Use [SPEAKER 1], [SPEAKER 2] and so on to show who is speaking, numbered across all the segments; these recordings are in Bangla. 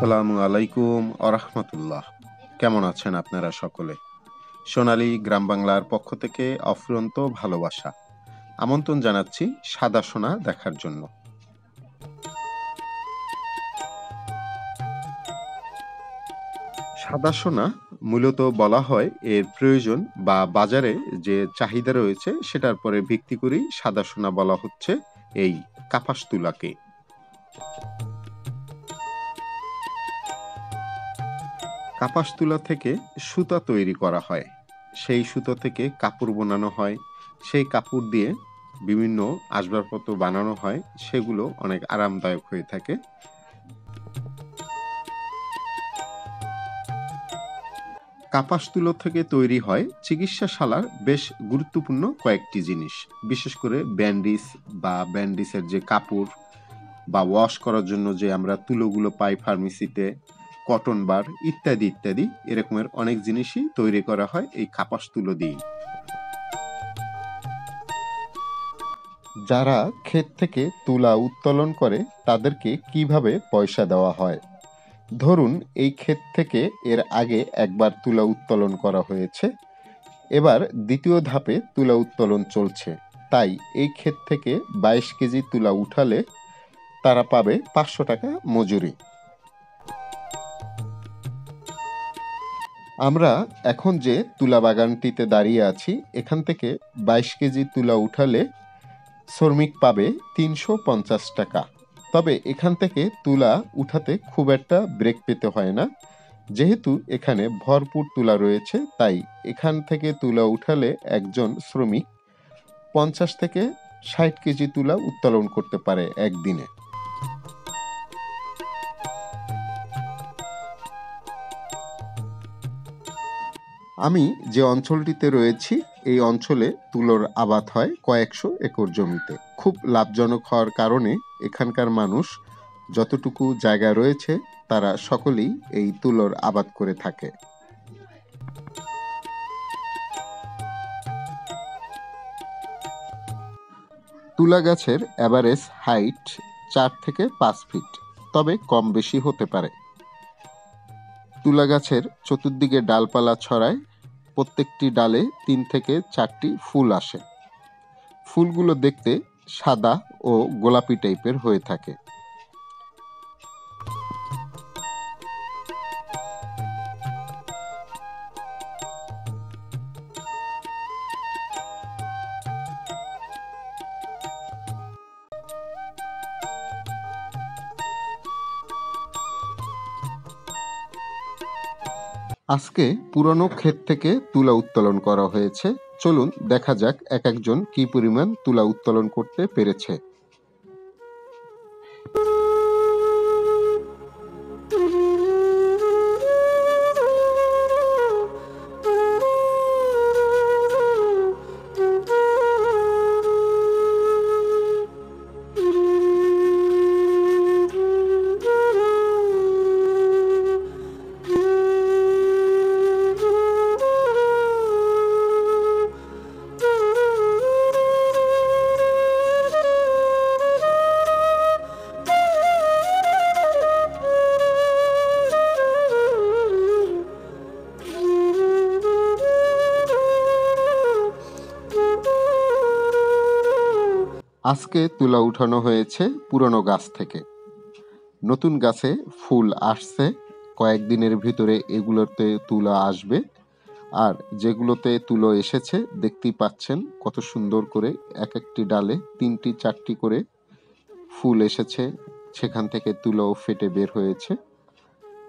[SPEAKER 1] আসসালামু আলাইকুম আরহামতুল্লাহ। কেমন আছেন আপনারা সকলে? সোনালী গ্রাম বাংলার পক্ষ থেকে অফুরন্ত ভালোবাসা আমন্ত্রণ জানাচ্ছি সাদা সোনা দেখার জন্য। সাদা সোনা মূলত বলা হয় এর প্রয়োজন বা বাজারে যে চাহিদা রয়েছে সেটার পরে ভিত্তি করেই সাদা সোনা বলা হচ্ছে এই কাপাস তুলাকে। কাপাস তুলা থেকে সুতা তৈরি করা হয়, সেই সুতো থেকে কাপড় বানানো হয়, সেই কাপড় দিয়ে বিভিন্ন আসবাবপত্র বানানো হয়, সেগুলো অনেক আরামদায়ক হয়ে থাকে। কাপাস তুলো থেকে তৈরি হয় চিকিৎসাশালার বেশ গুরুত্বপূর্ণ কয়েকটি জিনিস, বিশেষ করে ব্যান্ডিজ বা ব্যান্ডিজের যে কাপড় বা ওয়াশ করার জন্য যে আমরা তুলোগুলো পাই ফার্মেসিতে, কটন বার ইত্যাদি ইত্যাদি এরকমের অনেক জিনিসই তৈরি করা হয় এই কাপাস তুলো দিয়েই। যারা ক্ষেত থেকে তুলা উত্তোলন করে তাদেরকে কিভাবে পয়সা দেওয়া হয়? ধরুন এই ক্ষেত থেকে এর আগে একবার তুলা উত্তোলন করা হয়েছে, এবার দ্বিতীয় ধাপে তুলা উত্তোলন চলছে, তাই এই ক্ষেত থেকে 22 কেজি তুলা উঠালে তারা পাবে 500 টাকা মজুরি। আমরা এখন যে তুলা বাগানটিতে দাঁড়িয়ে আছি, এখান থেকে 22 কেজি তুলা উঠালে শ্রমিক পাবে 350 টাকা। তবে এখান থেকে তুলা উঠাতে খুব একটা ব্রেক পেতে হয় না, যেহেতু এখানে ভরপুর তুলা রয়েছে, তাই এখান থেকে তুলা উঠালে একজন শ্রমিক 50 থেকে 60 কেজি তুলা উত্তোলন করতে পারে একদিনে। আমি যে অঞ্চলটিতে রয়েছি এই অঞ্চলে তুলোর আবাদ হয় কয়েকশো একর জমিতে। খুব লাভজনক হওয়ার কারণে এখানকার মানুষ যতটুকু জায়গা রয়েছে তারা সকলেই এই তুলোর আবাদ করে থাকে। তুলা গাছের অ্যাভারেজ হাইট 4 থেকে 5 ফিট, তবে কম বেশি হতে পারে। তুলা গাছের চতুর্দিকে ডালপালা ছড়ায়, প্রত্যেকটি ডালে 3 থেকে 4টি ফুল আসে। ফুলগুলো দেখতে সাদা ও গোলাপি টাইপের হয়ে থাকে। আজকে পুরনো ক্ষেত থেকে তুলা উত্তোলন করা হয়েছে। চলুন দেখা যাক এক একজন কি পরিমাণ তুলা উত্তোলন করতে পেরেছে। আজকে তুলা উঠানো হয়েছে পুরনো গাছ থেকে। নতুন গাছে ফুল আসছে, কয়েকদিনের ভিতরে এগুলোতে তুলা আসবে। আর যেগুলোতে তুলো এসেছে দেখতেই পাচ্ছেন কত সুন্দর করে এক একটি ডালে 3টি 4টি করে ফুল এসেছে, সেখান থেকে তুলাও ফেটে বের হয়েছে।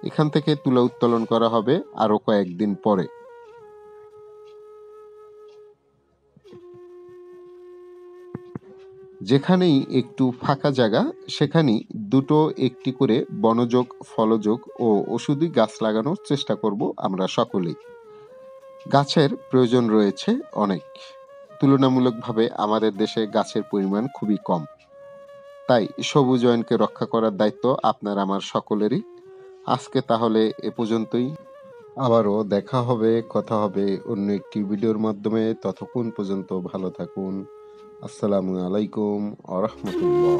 [SPEAKER 1] এখান থেকে তুলা উত্তোলন করা হবে আরো কয়েকদিন পরে। যেখানেই একটু ফাঁকা জায়গা সেখানেই দুটো একটি করে বনযোগ, ফলযোগ ও ওষুধি গাছ লাগানোর চেষ্টা করব আমরা সকলেই। গাছের প্রয়োজন রয়েছে অনেক, তুলনামূলকভাবে আমাদের দেশে গাছের পরিমাণ খুবই কম, তাই সবুজায়নকে রক্ষা করার দায়িত্ব আপনার আমার সকলেরই। আজকে তাহলে এ পর্যন্তই, আবারও দেখা হবে, কথা হবে অন্য একটি ভিডিওর মাধ্যমে। ততক্ষণ পর্যন্ত ভালো থাকুন। আসসালামু আলাইকুম আ রহমতুল্লাহ।